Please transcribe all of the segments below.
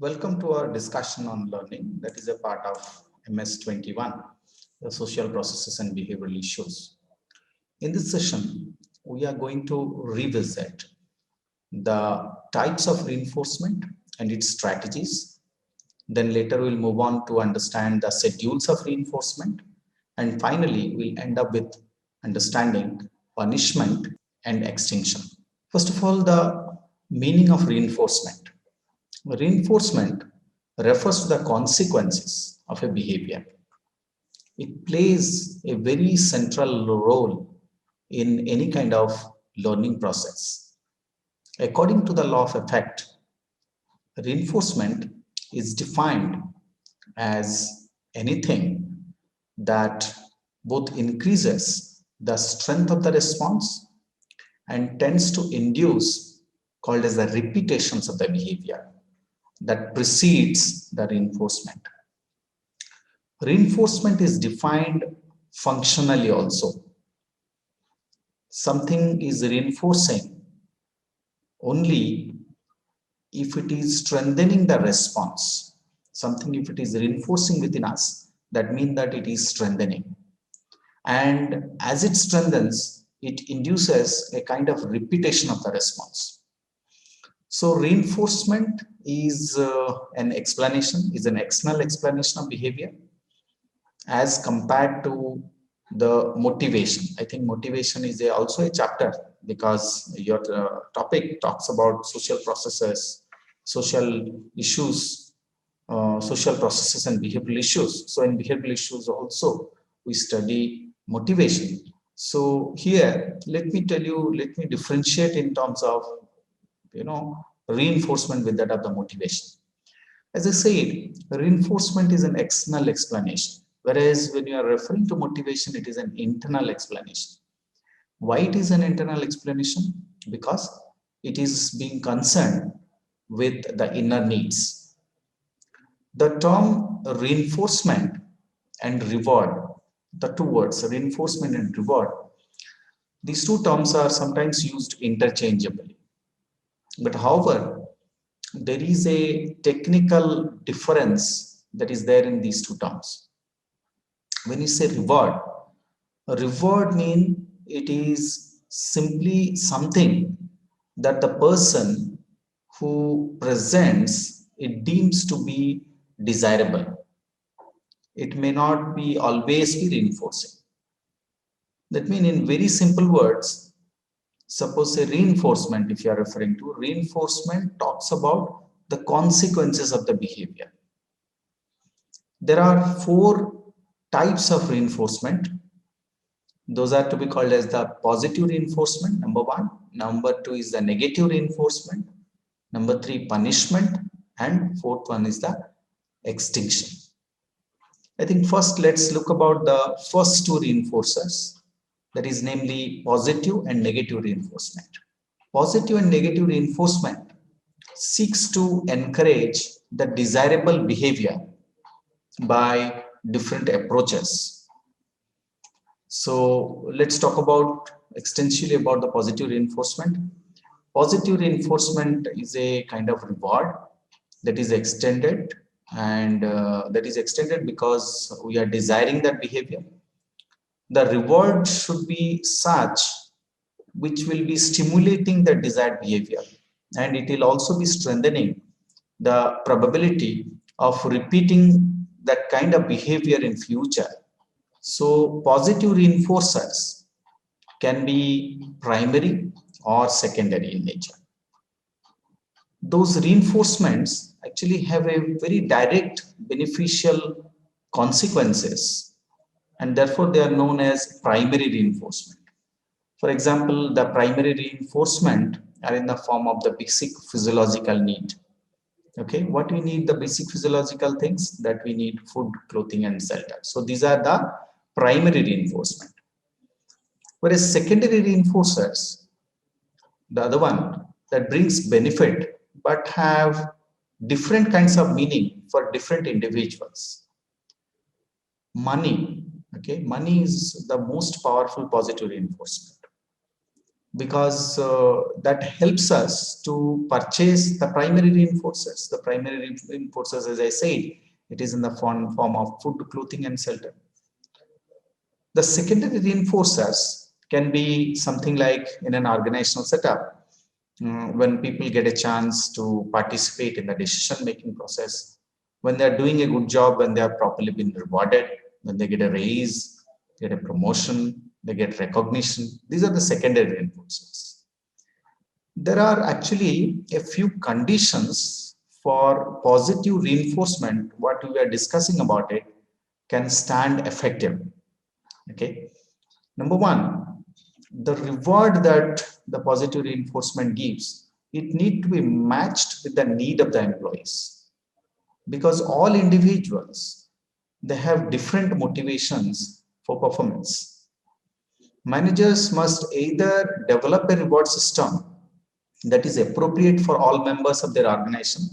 Welcome to our discussion on learning that is a part of MS21, the social processes and behavioral issues. In this session, we are going to revisit the types of reinforcement and its strategies. Then later we'll move on to understand the schedules of reinforcement. And finally, we'll end up with understanding punishment and extinction. First of all, the meaning of reinforcement. Reinforcement refers to the consequences of a behavior. It plays a very central role in any kind of learning process. According to the law of effect, reinforcement is defined as anything that both increases the strength of the response and tends to induce called as the repetitions of the behavior that precedes the reinforcement. Reinforcement is defined functionally also. Something is reinforcing only if it is strengthening the response. Something if it is reinforcing within us, that means that it is strengthening. And as it strengthens, it induces a kind of repetition of the response. So reinforcement is an external explanation of behavior as compared to the motivation. I think motivation is also a chapter because your topic talks about social processes, social issues, social processes and behavioral issues. So in behavioral issues also we study motivation. So here, let me differentiate in terms of reinforcement with that of the motivation. As I said, reinforcement is an external explanation, whereas when you are referring to motivation, it is an internal explanation. Why it is an internal explanation? Because it is being concerned with the inner needs. The term reinforcement and reward, the two words reinforcement and reward, these two terms are sometimes used interchangeably. But however, there is a technical difference that is there in these two terms. When you say reward, reward means it is simply something that the person who presents it deems to be desirable. It may not be always be reinforcing. That means in very simple words, suppose a reinforcement, if you are referring to, reinforcement talks about the consequences of the behavior. There are four types of reinforcement. Those are to be called as the positive reinforcement, number one. Number two is the negative reinforcement. Number three, punishment. And fourth one is the extinction. I think first let's look about the first two reinforcers. That is namely positive and negative reinforcement. Positive and negative reinforcement seeks to encourage the desirable behavior by different approaches. So let's talk about extensively about the positive reinforcement. Positive reinforcement is a kind of reward that is extended, and that is extended because we are desiring that behavior. The reward should be such which will be stimulating the desired behavior, and it will also be strengthening the probability of repeating that kind of behavior in future. So positive reinforcers can be primary or secondary in nature. Those reinforcements actually have a very direct beneficial consequences, and therefore they are known as primary reinforcement. For example, the primary reinforcement are in the form of the basic physiological need. Okay, what we need, the basic physiological things that we need: food, clothing, and shelter. So these are the primary reinforcement. Whereas secondary reinforcers, the other one that brings benefit but have different kinds of meaning for different individuals. Money, okay, money is the most powerful positive reinforcement. because that helps us to purchase the primary reinforcers. The primary reinforcers, as I said, it is in the form of food, clothing, and shelter. The secondary reinforcers can be something like in an organizational setup, when people get a chance to participate in the decision making process, when they are doing a good job, when they are properly been rewarded, when they get a raise, get a promotion, they get recognition. These are the secondary reinforcers. There are actually a few conditions for positive reinforcement. What we are discussing about it can stand effective. Okay. Number one, the reward that the positive reinforcement gives, it need to be matched with the need of the employees, because all individuals, they have different motivations for performance. Managers must either develop a reward system that is appropriate for all members of their organization,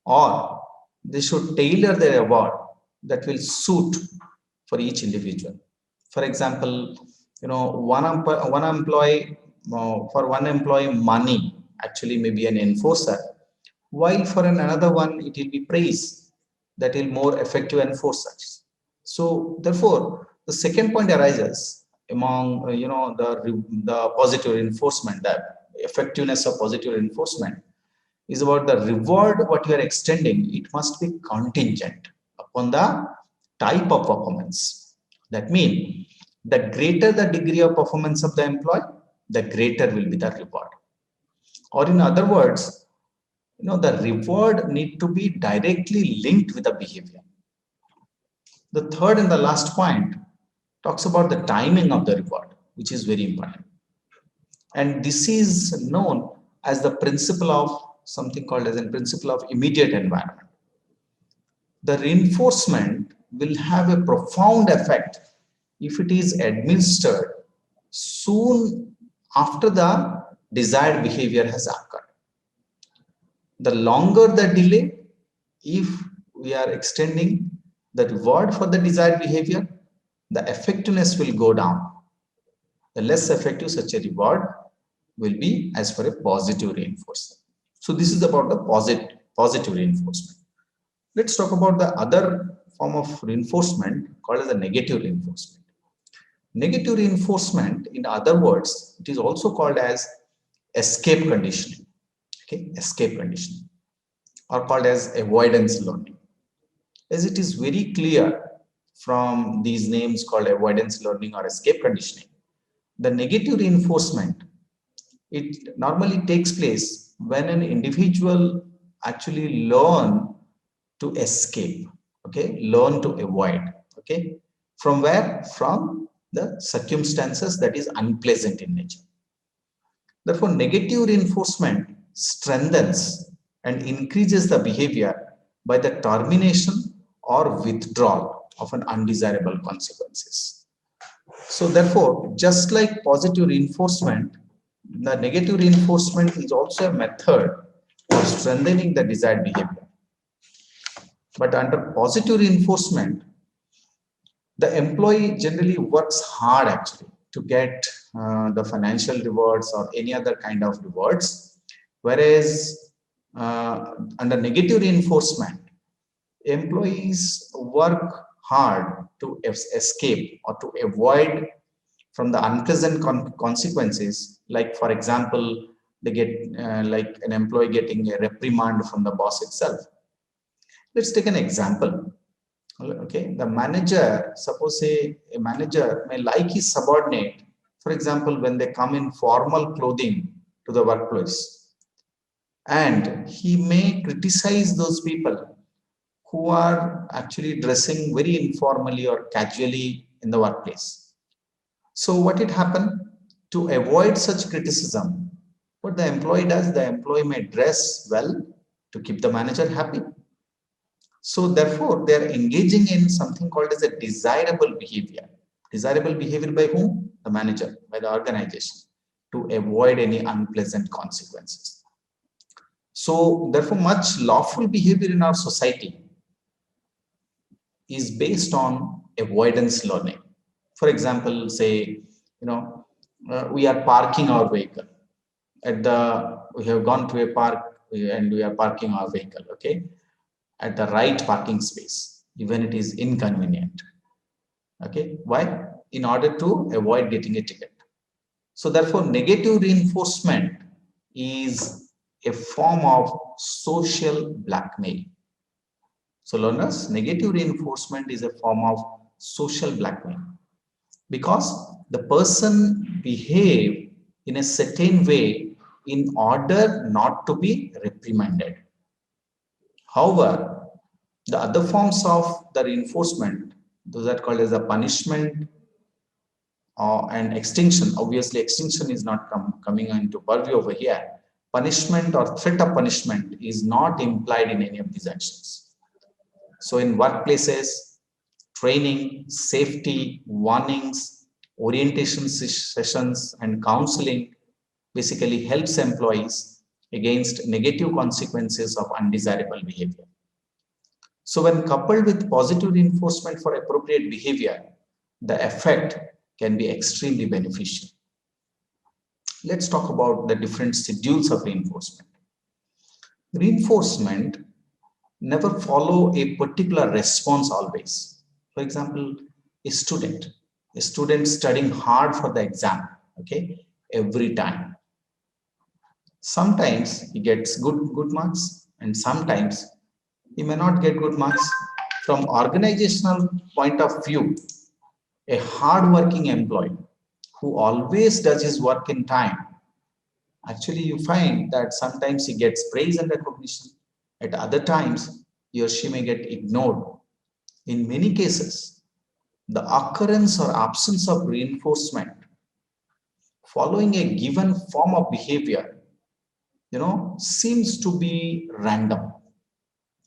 or they should tailor their award that will suit for each individual. For example, one employee, for one employee, money actually may be an enforcer, while for another one it will be praise that will more effective enforcers. So therefore, the second point arises among the positive reinforcement, that effectiveness of positive reinforcement is about the reward what you are extending. It must be contingent upon the type of performance. That means the greater the degree of performance of the employee, the greater will be the reward. Or in other words, the reward need to be directly linked with the behavior. The third and the last point talks about the timing of the reward, which is very important. And this is known as the principle of something called as a principle of immediate environment. The reinforcement will have a profound effect if it is administered soon after the desired behavior has occurred. The longer the delay, if we are extending the reward for the desired behavior, the effectiveness will go down. The less effective such a reward will be as per a positive reinforcement. So this is about the positive reinforcement. Let's talk about the other form of reinforcement called as the negative reinforcement. Negative reinforcement, in other words, it is also called as escape conditioning. Okay, escape conditioning, or called as avoidance learning. As it is very clear from these names called avoidance learning or escape conditioning, the negative reinforcement, it normally takes place when an individual actually learn to escape, okay, learn to avoid, okay, from where? From the circumstances that is unpleasant in nature. Therefore, negative reinforcement strengthens and increases the behavior by the termination or withdrawal of an undesirable consequences. So therefore, just like positive reinforcement, the negative reinforcement is also a method of strengthening the desired behavior. But under positive reinforcement, the employee generally works hard actually to get the financial rewards or any other kind of rewards, whereas under negative reinforcement, employees work hard to escape or to avoid from the unpleasant consequences. Like for example, they get like an employee getting a reprimand from the boss itself. Let's take an example. Okay, the manager, suppose a manager may like his subordinate, for example, when they come in formal clothing to the workplace, and he may criticize those people who are actually dressing very informally or casually in the workplace. So what it happen? To avoid such criticism, what the employee does, the employee may dress well to keep the manager happy. So therefore, they are engaging in something called as a desirable behavior. Desirable behavior by whom? The manager, by the organization, to avoid any unpleasant consequences. So therefore, much lawful behavior in our society is based on avoidance learning. For example, say, we are parking our vehicle at the, we have gone to a park and we are parking our vehicle, okay, at the right parking space, even it is inconvenient. Okay, why? In order to avoid getting a ticket. So therefore, negative reinforcement is a form of social blackmail. So learners, negative reinforcement is a form of social blackmail because the person behave in a certain way in order not to be reprimanded. However, the other forms of the reinforcement, those are called as a punishment and extinction. Obviously, extinction is not coming into purview over here. Punishment or threat of punishment is not implied in any of these actions. So in workplaces, training, safety, warnings, orientation sessions, and counseling basically helps employees against negative consequences of undesirable behavior. So when coupled with positive reinforcement for appropriate behavior, the effect can be extremely beneficial. Let's talk about the different schedules of reinforcement. Reinforcement never follow a particular response always. For example, a student studying hard for the exam, okay, every time. Sometimes he gets good marks and sometimes he may not get good marks. From organizational point of view, a hard-working employee who always does his work in time, actually you find that sometimes he gets praise and recognition. At other times, he or she may get ignored. In many cases, the occurrence or absence of reinforcement following a given form of behavior, seems to be random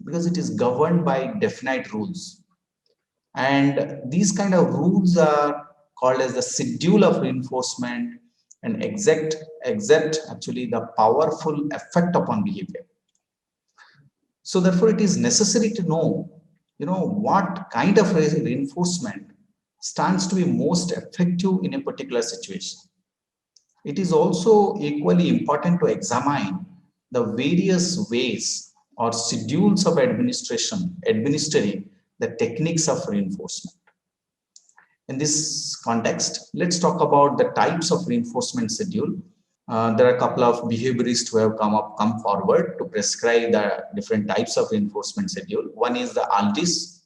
because it is governed by definite rules. And these kind of rules are called as the schedule of reinforcement and exert actually the powerful effect upon behavior. So therefore, it is necessary to know, what kind of reinforcement stands to be most effective in a particular situation. It is also equally important to examine the various ways or schedules of administering the techniques of reinforcement. In this context, let's talk about the types of reinforcement schedule. There are a couple of behaviorists who have come forward to prescribe the different types of reinforcement schedule. One is the Aldis,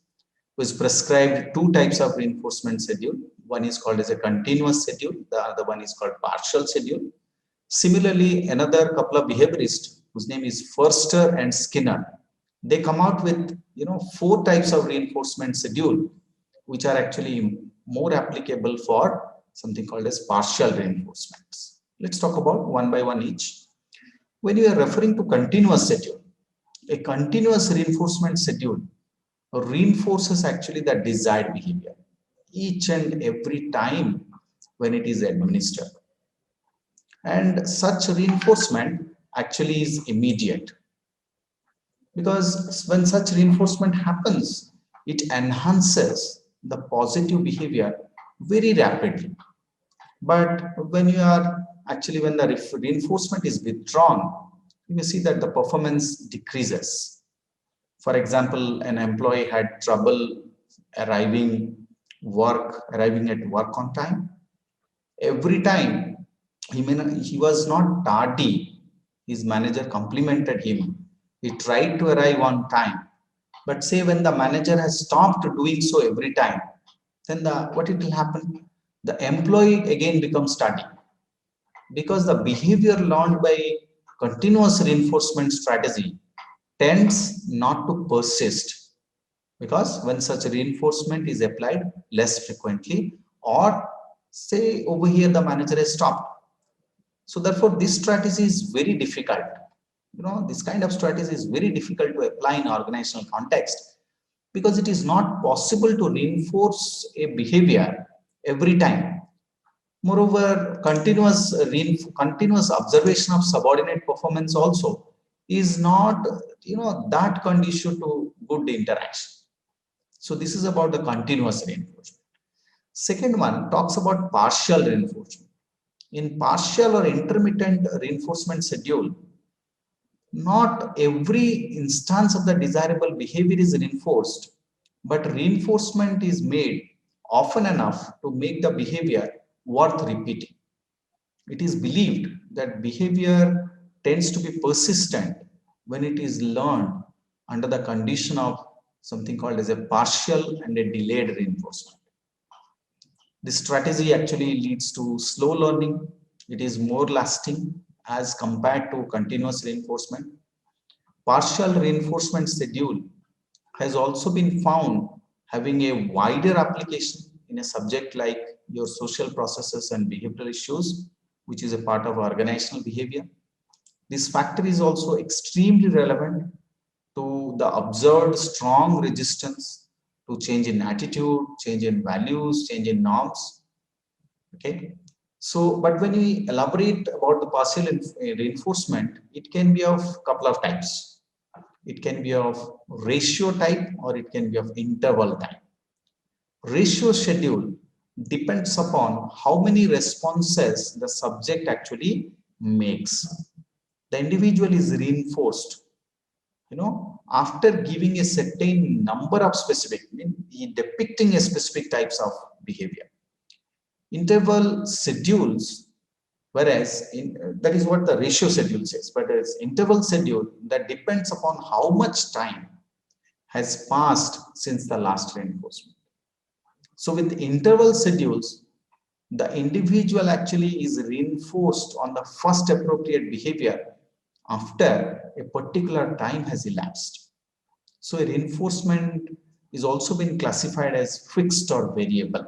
who is prescribed two types of reinforcement schedule. One is called as a continuous schedule. The other one is called partial schedule. Similarly, another couple of behaviorists whose name is Forster and Skinner, they come out with four types of reinforcement schedule, which are actually more applicable for something called as partial reinforcements. Let's talk about one by one each. When you are referring to continuous schedule, a continuous reinforcement schedule reinforces actually the desired behavior each and every time when it is administered. And such reinforcement actually is immediate, because when such reinforcement happens, it enhances the positive behavior very rapidly. But when the reinforcement is withdrawn, you may see that the performance decreases. For example, an employee had trouble arriving at work on time. Every time he was not tardy, his manager complimented him. He tried to arrive on time. But say when the manager has stopped doing so every time, then what it will happen? The employee again becomes tardy, because the behavior learned by continuous reinforcement strategy tends not to persist, because when such reinforcement is applied less frequently, or say over here the manager has stopped. So therefore this strategy is very difficult. This kind of strategy is very difficult to apply in organizational context, because it is not possible to reinforce a behavior every time. Moreover, continuous observation of subordinate performance also is not that conducive to good interaction. So this is about the continuous reinforcement. Second one talks about partial reinforcement. In partial or intermittent reinforcement schedule, not every instance of the desirable behavior is reinforced, but reinforcement is made often enough to make the behavior worth repeating. It is believed that behavior tends to be persistent when it is learned under the condition of something called as a partial and a delayed reinforcement. This strategy actually leads to slow learning. It is more lasting as compared to continuous reinforcement. Partial reinforcement schedule has also been found having a wider application in a subject like your social processes and behavioral issues, which is a part of organizational behavior. This factor is also extremely relevant to the observed strong resistance to change in attitude, change in values, change in norms. Okay. So, but when we elaborate about the partial reinforcement, it can be of couple of types. It can be of ratio type or it can be of interval type. Ratio schedule depends upon how many responses the subject actually makes. The individual is reinforced, after giving a certain number of specific, depicting a specific types of behavior. Interval schedules, whereas that is what the ratio schedule says, but as interval schedule that depends upon how much time has passed since the last reinforcement. So with interval schedules, the individual actually is reinforced on the first appropriate behavior after a particular time has elapsed. So a reinforcement is also been classified as fixed or variable.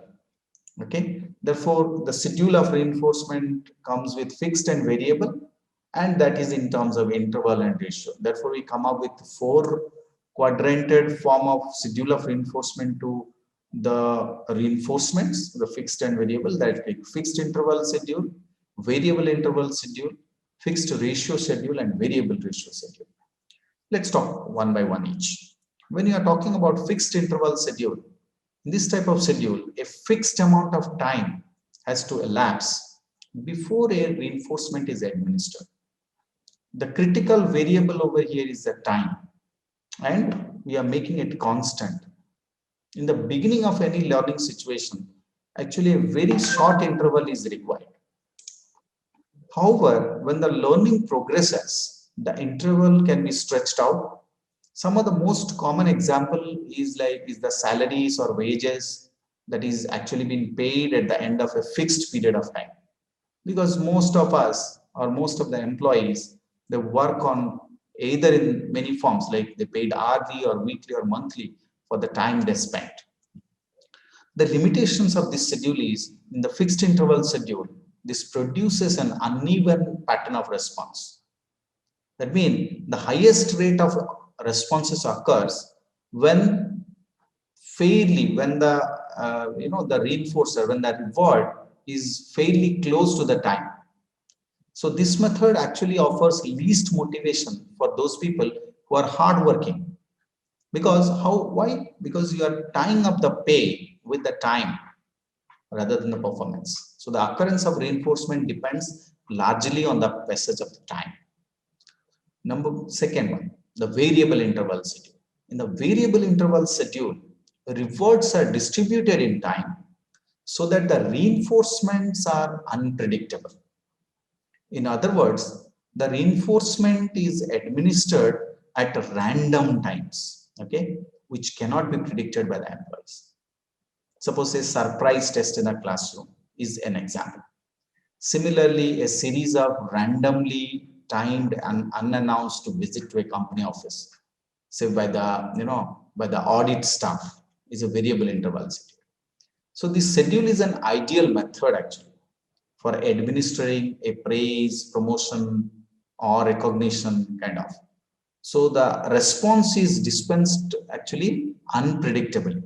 Okay, therefore the schedule of reinforcement comes with fixed and variable, and that is in terms of interval and ratio. Therefore we come up with 4 quadranted form of schedule of reinforcement to the reinforcements, the fixed and variable, that is fixed interval schedule, variable interval schedule, fixed ratio schedule, and variable ratio schedule. Let's talk one by one each. When you are talking about fixed interval schedule, in this type of schedule, a fixed amount of time has to elapse before a reinforcement is administered. The critical variable over here is the time, and we are making it constant. In the beginning of any learning situation, actually a very short interval is required. However, when the learning progresses, the interval can be stretched out. Some of the most common example is the salaries or wages that is actually being paid at the end of a fixed period of time. Because most of us or most of the employees, they work on either in many forms, like they paid hourly or weekly or monthly for the time they spent. The limitations of this schedule is in the fixed interval schedule, this produces an uneven pattern of response. That means the highest rate of responses occurs when when the the reinforcer, when the reward is fairly close to the time. So this method actually offers least motivation for those people who are hardworking. Because why? Because you are tying up the pay with the time rather than the performance. So the occurrence of reinforcement depends largely on the passage of the time. Second one, the variable interval schedule. In the variable interval schedule, rewards are distributed in time so that the reinforcements are unpredictable. In other words, the reinforcement is administered at random times, okay, which cannot be predicted by the employees. Suppose a surprise test in a classroom is an example. Similarly, a series of randomly timed and unannounced visit to a company office, say by the audit staff, is a variable interval schedule. So this schedule is an ideal method actually for administering a praise, promotion, or recognition kind of. So the response is dispensed actually unpredictably.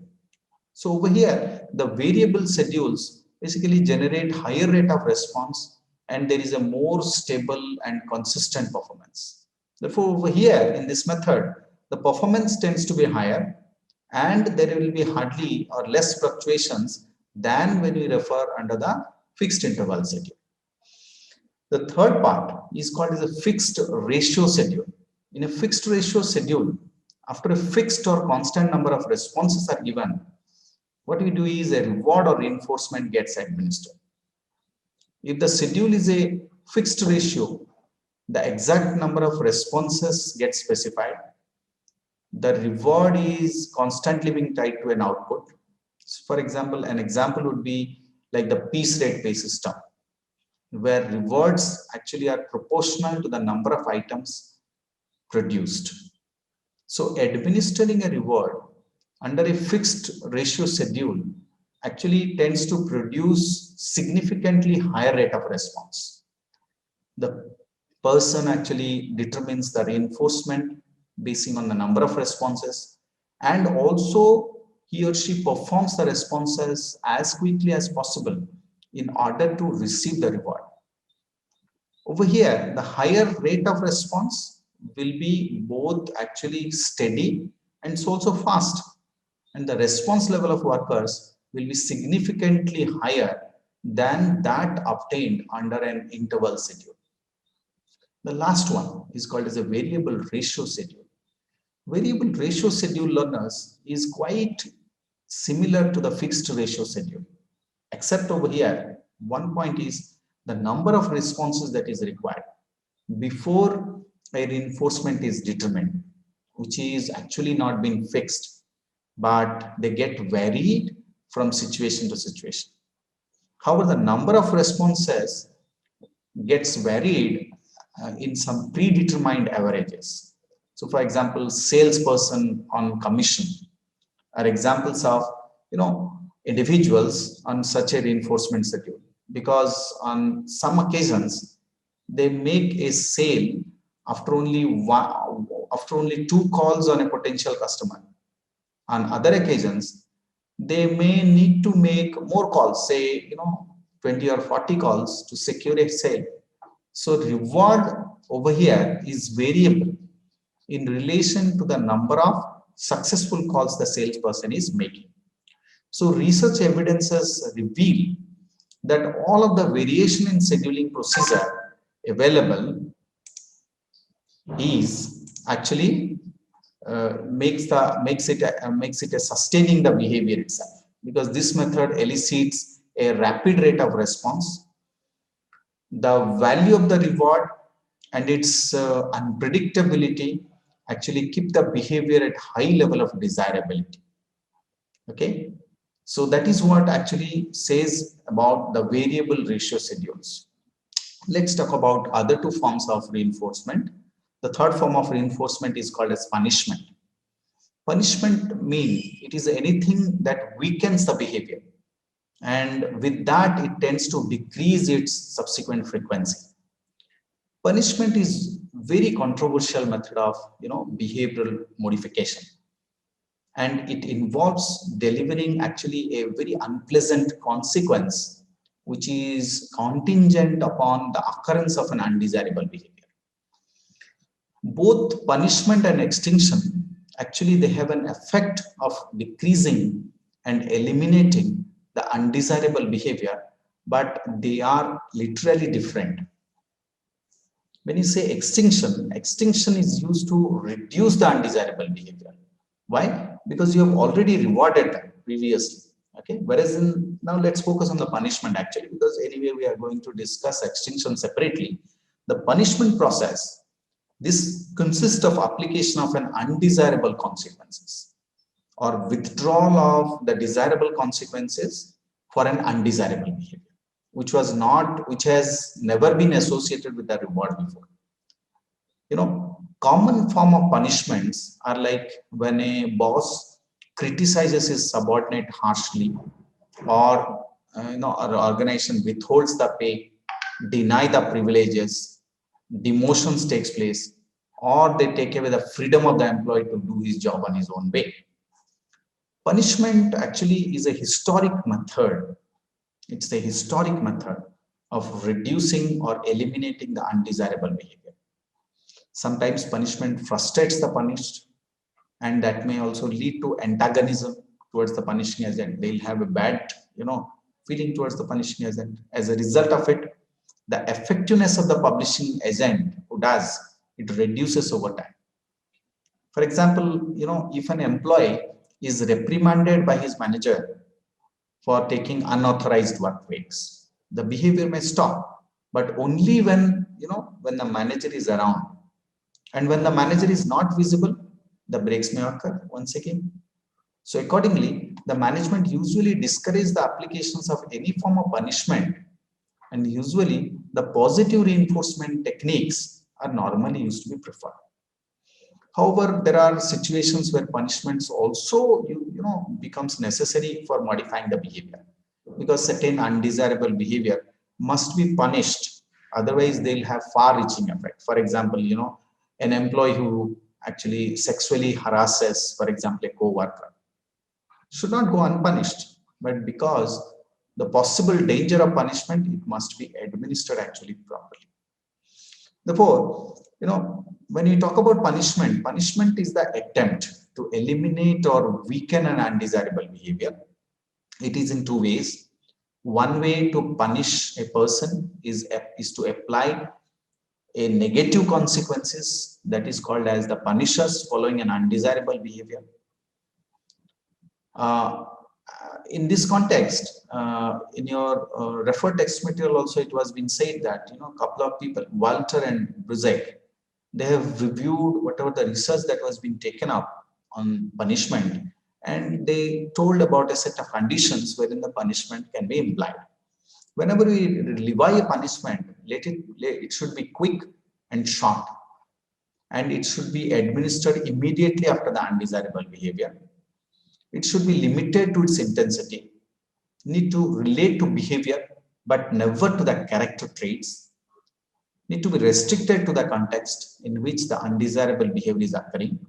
So over here, the variable schedules basically generate higher rate of response, and there is a more stable and consistent performance. Therefore, over here in this method, the performance tends to be higher and there will be hardly or less fluctuations than when we refer under the fixed interval schedule. The third part is called as a fixed ratio schedule. In a fixed ratio schedule, after a fixed or constant number of responses are given, what we do is a reward or reinforcement gets administered. If the schedule is a fixed ratio, the exact number of responses gets specified. The reward is constantly being tied to an output. So for example, an example would be like the piece rate pay system, where rewards actually are proportional to the number of items produced. So administering a reward under a fixed ratio schedule actually tends to produce significantly higher rate of response. The person actually determines the reinforcement basing on the number of responses, and also he or she performs the responses as quickly as possible in order to receive the reward. Over here, the higher rate of response will be both actually steady and it's also fast, and the response level of workers will be significantly higher than that obtained under an interval schedule. The last one is called as a variable ratio schedule. Variable ratio schedule, learners, is quite similar to the fixed ratio schedule, except over here one point is the number of responses that is required before a reinforcement is determined, which is actually not being fixed, but they get varied from situation to situation. However, the number of responses gets varied in some predetermined averages. So for example, salesperson on commission are examples of individuals on such a reinforcement schedule, because on some occasions they make a sale after only two calls on a potential customer. On other occasions, they may need to make more calls, say 20 or 40 calls to secure a sale. So reward over here is variable in relation to the number of successful calls the salesperson is making. So research evidences reveal that all of the variation in scheduling procedure available is actually makes it a sustaining the behavior itself, because this method elicits a rapid rate of response. The value of the reward and its unpredictability actually keep the behavior at high level of desirability. Okay, so that is what actually says about the variable ratio schedules. Let's talk about other two forms of reinforcement. The third form of reinforcement is called as punishment. Punishment means it is anything that weakens the behavior, and with that it tends to decrease its subsequent frequency. Punishment is very controversial method of behavioral modification, and it involves delivering actually a very unpleasant consequence which is contingent upon the occurrence of an undesirable behavior. Both punishment and extinction actually they have an effect of decreasing and eliminating the undesirable behavior, but they are literally different. When you say extinction, extinction is used to reduce the undesirable behavior. Why? Because you have already rewarded them previously. Okay. Whereas now let's focus on the punishment actually, because anyway we are going to discuss extinction separately. The punishment process, this consists of application of an undesirable consequences or withdrawal of the desirable consequences for an undesirable behavior, which has never been associated with the reward before. Common form of punishments are like when a boss criticizes his subordinate harshly, or an organization withholds the pay, deny the privileges, demotions takes place, or they take away the freedom of the employee to do his job on his own way. Punishment actually is a historic method. It's a historic method of reducing or eliminating the undesirable behavior. Sometimes punishment frustrates the punished, and that may also lead to antagonism towards the punishing agent. They'll have a bad, feeling towards the punishing agent. As a result of it, the effectiveness of the publishing agent who does, it reduces over time. For example, if an employee is reprimanded by his manager for taking unauthorized work breaks, the behavior may stop, but only when the manager is around. And when the manager is not visible, the breaks may occur once again. So accordingly, the management usually discourages the applications of any form of punishment, and usually the positive reinforcement techniques are normally used to be preferred. However, there are situations where punishments also becomes necessary for modifying the behavior, because certain undesirable behavior must be punished, otherwise they'll have far-reaching effect. For example, an employee who actually sexually harasses, for example, a co-worker, should not go unpunished, but because the possible danger of punishment, it must be administered actually properly. Therefore, when you talk about punishment, punishment is the attempt to eliminate or weaken an undesirable behavior. It is in two ways. One way to punish a person is to apply a negative consequences, that is called as the punishers following an undesirable behavior. In this context, in your referred text material also, it was been said that a couple of people, Walter and Bruzek, they have reviewed whatever the research that was being taken up on punishment, and they told about a set of conditions wherein the punishment can be implied. Whenever we levy a punishment, it should be quick and short, and it should be administered immediately after the undesirable behavior. It should be limited to its intensity, need to relate to behavior, but never to the character traits, need to be restricted to the context in which the undesirable behavior is occurring,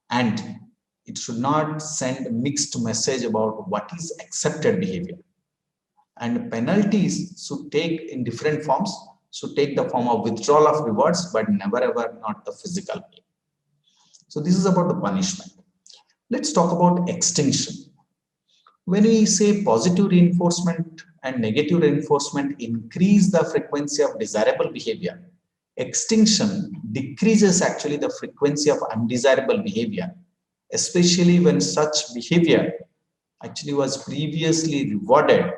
and it should not send a mixed message about what is accepted behavior. And penalties should take in different forms, should take the form of withdrawal of rewards, but never ever not the physical way. So this is about the punishment. Let's talk about extinction. When we say positive reinforcement and negative reinforcement increase the frequency of desirable behavior, extinction decreases actually the frequency of undesirable behavior, especially when such behavior actually was previously rewarded,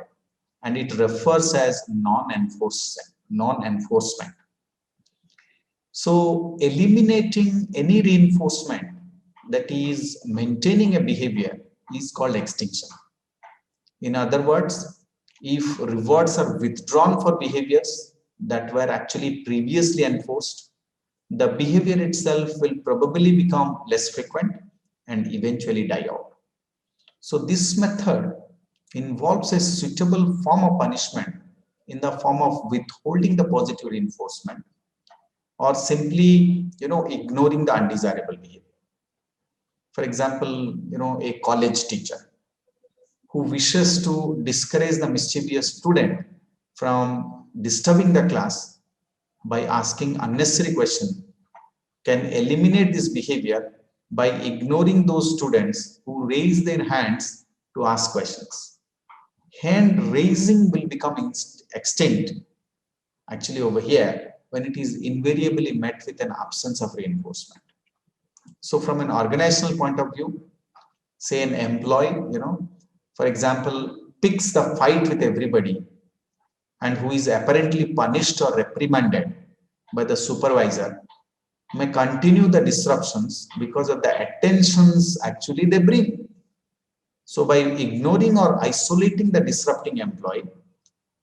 and it refers as non-enforcement. So eliminating any reinforcement, that is maintaining a behavior, is called extinction. In other words, if rewards are withdrawn for behaviors that were actually previously enforced, the behavior itself will probably become less frequent and eventually die out. So this method involves a suitable form of punishment in the form of withholding the positive reinforcement, or simply ignoring the undesirable behavior. For example, a college teacher who wishes to discourage the mischievous student from disturbing the class by asking unnecessary questions can eliminate this behavior by ignoring those students who raise their hands to ask questions. Hand raising will become extinct actually over here when it is invariably met with an absence of reinforcement. So from an organizational point of view, say an employee, for example, picks the fight with everybody and who is apparently punished or reprimanded by the supervisor may continue the disruptions because of the attentions actually they bring. So by ignoring or isolating the disrupting employee,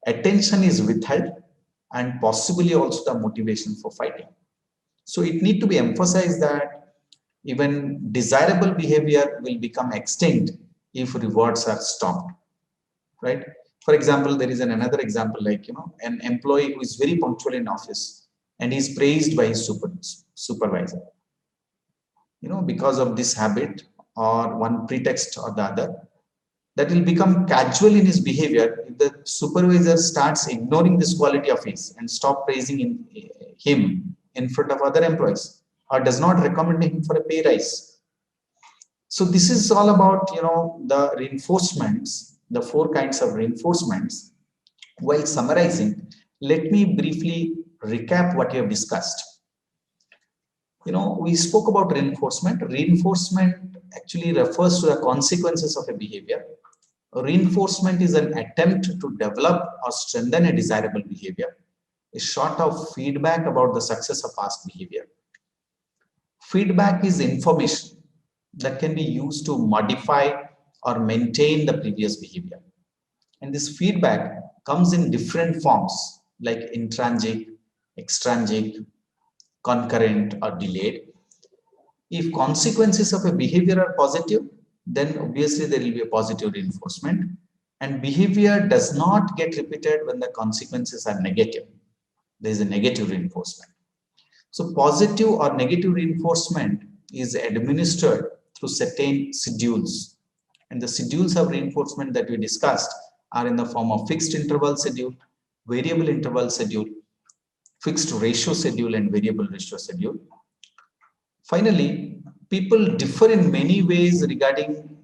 attention is withheld and possibly also the motivation for fighting. So it need to be emphasized that even desirable behavior will become extinct if rewards are stopped, right? For example, there is another example like, an employee who is very punctual in office and is praised by his supervisor. Because of this habit or one pretext or the other, that will become casual in his behavior if the supervisor starts ignoring this quality of his and stop praising him in front of other employees, or does not recommend him for a pay rise. So this is all about the reinforcements, the 4 kinds of reinforcements. While summarizing, Let me briefly recap what you have discussed. We spoke about reinforcement. Reinforcement actually refers to the consequences of a behavior. Reinforcement is an attempt to develop or strengthen a desirable behavior, a sort of feedback about the success of past behavior. Feedback is information that can be used to modify or maintain the previous behavior. And this feedback comes in different forms like intrinsic, extrinsic, concurrent, or delayed. If consequences of a behavior are positive, then obviously there will be a positive reinforcement. And behavior does not get repeated when the consequences are negative. There is a negative reinforcement. So positive or negative reinforcement is administered through certain schedules. And the schedules of reinforcement that we discussed are in the form of fixed interval schedule, variable interval schedule, fixed ratio schedule, and variable ratio schedule. Finally, people differ in many ways regarding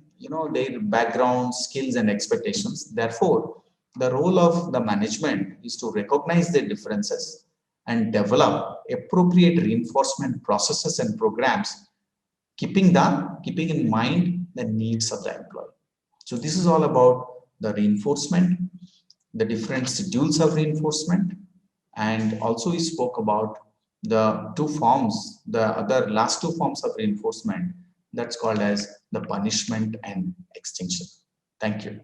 their background, skills, and expectations. Therefore, the role of the management is to recognize their differences and develop appropriate reinforcement processes and programs, keeping in mind the needs of the employee. So this is all about the reinforcement, the different schedules of reinforcement, and also we spoke about the last two forms of reinforcement, that's called as the punishment and extinction. Thank you.